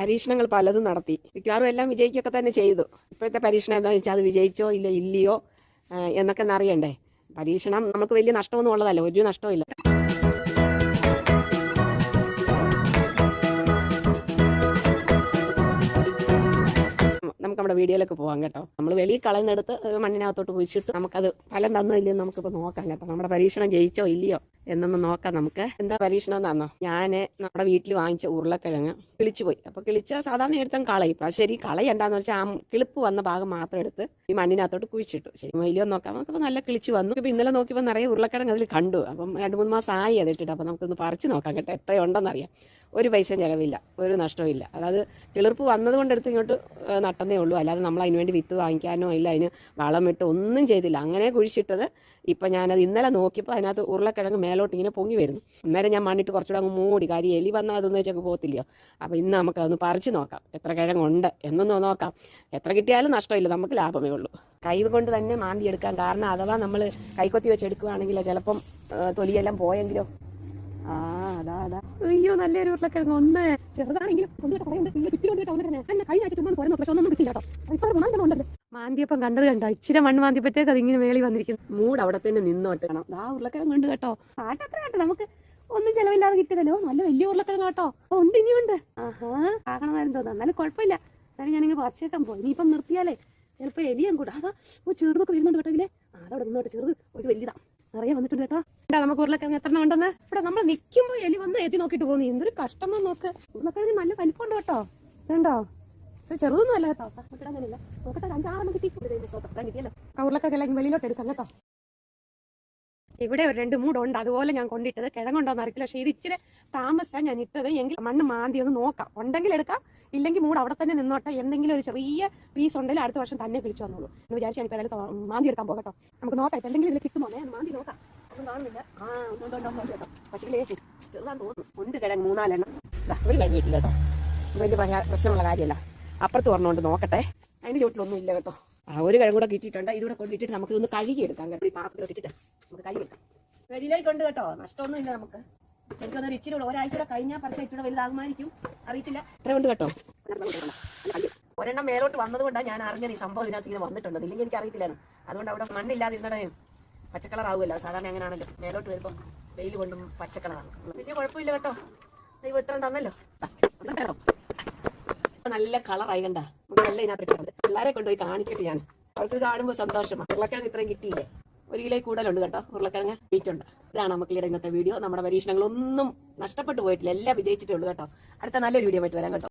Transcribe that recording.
പരീക്ഷണങ്ങൾ പലതും നടത്തി. മിക്കവാറും എല്ലാം വിജയിക്കുകയൊക്കെ തന്നെ ചെയ്തു. ഇപ്പോഴത്തെ പരീക്ഷണം എന്താണെന്ന് വെച്ചാൽ അത് വിജയിച്ചോ ഇല്ലയോ എന്നൊക്കെ അറിയണ്ടേ. പരീക്ഷണം നമുക്ക് വലിയ നഷ്ടമൊന്നും ഉള്ളതല്ല, ഒരു നഷ്ടവും ഇല്ല. നമുക്ക് നമ്മുടെ വീഡിയോയിലൊക്കെ പോകാം കേട്ടോ. നമ്മൾ വെളിയിൽ കളയുന്നിടത്ത് മണ്ണിനകത്തോട്ട് കുഴിച്ചിട്ട് നമുക്കത് ഫലം തന്നോ ഇല്ലയോ നമുക്കിപ്പോൾ നോക്കാം കേട്ടോ. നമ്മുടെ പരീക്ഷണം ജയിച്ചോ ഇല്ലയോ എന്നൊന്ന് നോക്കാം നമുക്ക്. എന്താ പരീക്ഷണം എന്നാന്നോ, ഞാൻ നമ്മുടെ വീട്ടിൽ വാങ്ങിച്ച ഉരുളക്കിഴങ്ങ് കിളിച്ചു പോയി. അപ്പോൾ കിളിച്ച സാധാരണ എടുത്താൽ കളയും. പക്ഷേ ശരി കളയണ്ടെന്ന് വെച്ചാൽ ആ കിളിപ്പ് വന്ന ഭാഗം മാത്രം എടുത്ത് ഈ മണ്ണിനകത്തോട്ട് കുഴിച്ചിട്ടു. ശരി വലിയോ നോക്കാം. നമുക്കിപ്പോൾ നല്ല കിളിച്ചു വന്നു. ഇപ്പോൾ ഇന്നലെ നോക്കിയപ്പോൾ നിറയെ ഉരുളക്കിഴങ്ങ് അതിൽ കണ്ടു. അപ്പം 2-3 മാസം ആയി അത് ഇട്ടിട്ട്. അപ്പോൾ നമുക്കൊന്ന് പറിച്ച് നോക്കാം കേട്ടോ, എത്രയുണ്ടെന്നറിയാം. ഒരു പൈസ ചിലവില്ല, ഒരു നഷ്ടവും ഇല്ല. അതായത് കിളിർപ്പ് വന്നതുകൊണ്ട് എടുത്ത് ഇങ്ങോട്ട് നട്ടന്നേ ഉള്ളൂ. അല്ലാതെ നമ്മൾ അതിന് വേണ്ടി വിത്ത് വാങ്ങിക്കാനോ ഇല്ല, അതിന് വളമിട്ട് ഒന്നും ചെയ്തില്ല. അങ്ങനെ കുഴിച്ചിട്ടത്. ഇപ്പം ഞാനത് ഇന്നലെ നോക്കിയപ്പോൾ അതിനകത്ത് ഉരുളക്കിഴങ്ങ് മേലോട്ട് ഇങ്ങനെ പൊങ്ങി വരുന്നു. അന്നേരം ഞാൻ മണ്ണിട്ട് കുറച്ചുകൂടെ അങ്ങ് മൂടി. കാര്യം എലി വന്നാൽ അതൊന്നും വെച്ചൊക്കെ പോകത്തില്ലയോ. അപ്പോൾ ഇന്ന് നമുക്കതൊന്ന് പറിച്ച് നോക്കാം, എത്ര കിഴങ്ങുണ്ട് എന്നൊന്ന് നോക്കാം. എത്ര കിട്ടിയാലും നഷ്ടമില്ല, നമുക്ക് ലാഭമേ ഉള്ളൂ. കൈ കൊണ്ട് തന്നെ മാന്തി എടുക്കാം. കാരണം അഥവാ നമ്മൾ കൈക്കൊത്തി വെച്ച് എടുക്കുകയാണെങ്കിലോ ചിലപ്പം തൊലിയെല്ലാം പോയെങ്കിലോ. അതാ അയ്യോ, നല്ലൊരു ഉരുളക്കിഴങ്ങ്. ഒന്ന് ചെറുതാണെങ്കിലും മാന്തിയപ്പം കണ്ടത് കണ്ടോ, ഇച്ചിരി മണ്ണ് മാന്തിയപ്പോഴത്തേക്ക് അതിങ്ങനെ മേളി വന്നിരിക്കുന്നു. മൂട് അവിടെ തന്നെ നിന്നോട്ട് കാണാം. ആ ഉരുളക്കിഴങ്ങ് ഉണ്ട് കേട്ടോ. ആട്ടത്ര കേട്ടോ, നമുക്ക് ഒന്നും ചെലവില്ലാതെ കിട്ടിയതല്ലോ. നല്ല വലിയ ഉരുളക്കിഴങ്ങ് കേട്ടോ. ഉണ്ട്, ഇനിയുണ്ട്. ആകണമായിരുന്നു തോന്നാം. എന്നാലും കുഴപ്പമില്ല. എന്നാലും ഞാനിങ്ങനെ പറിച്ചേക്കാൻ പോയി. ഇനിയിപ്പം നിർത്തിയാലേ ചിലപ്പോൾ എലിയും കൂടെ. ചെറുതൊക്കെ വരുന്നുണ്ട് കേട്ടോ ഇതിലെ. അതവിടെ നിന്നോട്ട്. ചെറുത് ഒരു വലിയതാ നിറയെ വന്നിട്ടുണ്ട് കേട്ടോ. നമുക്ക് ഉരുളക്കിഴങ്ങ് എത്ര ഉണ്ടെന്ന് ഇവിടെ നമ്മൾ നിൽക്കുമ്പോൾ എലി വന്ന് എത്തി നോക്കിയിട്ട് പോകുന്നു. എന്തൊരു കഷ്ടമാ നോക്ക്. ഉരുളക്കിഴങ്ങ് നല്ല വലിപ്പമുണ്ട് കേട്ടോ. ഇതുണ്ടോ, ചെറുതൊന്നും അല്ല കേട്ടോ. അങ്ങനെയല്ല നോക്കട്ടെ, 5-6 കിട്ടി. കിട്ടിയല്ലോ. ഉരുളക്കിഴങ്ങ് വെളിയിലോട്ട് എടുക്കാം കേട്ടോ. ഇവിടെ ഒരു 2 മൂടുണ്ട്. അതുപോലെ ഞാൻ കൊണ്ടിട്ടത്. കിഴങ്ങുണ്ടോന്ന് അറിയില്ല. പക്ഷേ ഇത് ഇച്ചിരി താമസിച്ചാണ് ഞാൻ ഇട്ടത്. എങ്കിൽ മണ്ണ് മാന്തി ഒന്ന് നോക്കാം. ഉണ്ടെങ്കിൽ എടുക്കാം, ഇല്ലെങ്കിൽ മൂട് അവിടെ തന്നെ നിന്നോട്ടെ. എന്തെങ്കിലും ഒരു ചെറിയ പീസ് ഉണ്ടെങ്കിൽ അടുത്ത വർഷം തന്നെ കിളിച്ചു വന്നോളൂ എന്ന് വിചാരിച്ചാൽ ഇപ്പോൾ ഏതായാലും മാന്തി എടുക്കാൻ പോകട്ടോ. നമുക്ക് നോക്കാം. ഇപ്പം എന്തെങ്കിലും ഇതിൽ കിട്ടുമോ മാന്തി നോക്കാം. ഒന്നും കാണുന്നില്ല. ഒന്നും കേട്ടോ. പക്ഷേ ചെറുതാൻ തോന്നുന്നു. ഉണ്ട് കിഴങ്ങ് 3-4 ഒരു കിഴങ്ങ് കിട്ടില്ല കേട്ടോ. വലിയ പ്രശ്നമുള്ള കാര്യമല്ല. അപ്പുറത്ത് പറഞ്ഞുകൊണ്ട് നോക്കട്ടെ. അതിന് ചുവട്ടിലൊന്നും ഇല്ല കേട്ടോ. ഒരു കിഴങ്ങ് കൂടെ കിട്ടിയിട്ടുണ്ട്. ഇതിവിടെ കൊണ്ടിട്ടിട്ട് നമുക്ക് ഇതൊന്ന് കഴുകിയെടുക്കാം കേട്ടോ. ഈ പാത്രത്തിൽ ഇട്ടിട്ട് നമുക്ക് കഴുകിയെടുക്കാം. വെളിയിലേക്കുണ്ട് കേട്ടോ. നഷ്ടമൊന്നും ഇല്ല നമുക്ക്. ശരിക്കും അതൊരു ഇച്ചിരി ഒരാഴ്ചയുടെ കഴിഞ്ഞാൽ പറിച്ച ഇച്ചിരി വലുതാകുമായിരിക്കും, അറിയത്തില്ല. ഇത്ര ഉണ്ട് കേട്ടോ. ഒരെണ്ണം മേലോട്ട് വന്നതുകൊണ്ടാണ് ഞാൻ അറിഞ്ഞത് ഈ സംഭവം ഇതിനകത്ത് ഇങ്ങനെ വന്നിട്ടുണ്ട്. ഇല്ലെങ്കിൽ എനിക്ക് അറിയത്തില്ലായിരുന്നു. അതുകൊണ്ട് അവിടെ മണ്ണില്ലാതിരുന്നടേ പച്ചക്കളർ ആവുമല്ലോ. സാധാരണ അങ്ങനെയാണല്ലോ. മേലോട്ട് വരുമ്പോൾ വെയിൽ കൊണ്ടും പച്ചക്കളറാണ്. വലിയ കുഴപ്പമില്ല കേട്ടോ. ദൈവം ഇത്ര തന്നല്ലോ. നല്ല കളറായി കണ്ട. നല്ല ഇതിനകത്ത് പിള്ളേരെ കൊണ്ടുപോയി കാണിക്കട്ടെ ഞാൻ. അവർക്ക് കാണുമ്പോൾ സന്തോഷമാണ്. ഉരുളക്കിഴങ്ങ് ഇത്രയും കിട്ടിയില്ലേ. 1 കിലോ കൂടുതലുണ്ട് കേട്ടോ. ഉരുളക്കിഴങ്ങ് വെയിറ്റുണ്ട്. ഇതാണ് മക്കളുടെ ഇന്നത്തെ വീഡിയോ. നമ്മുടെ പരീക്ഷണങ്ങളൊന്നും നഷ്ടപ്പെട്ടു പോയിട്ടില്ല. എല്ലാം വിജയിച്ചിട്ടേ ഉള്ളൂ കേട്ടോ. അടുത്ത നല്ലൊരു വീഡിയോ ആയിട്ട് വരാം കേട്ടോ.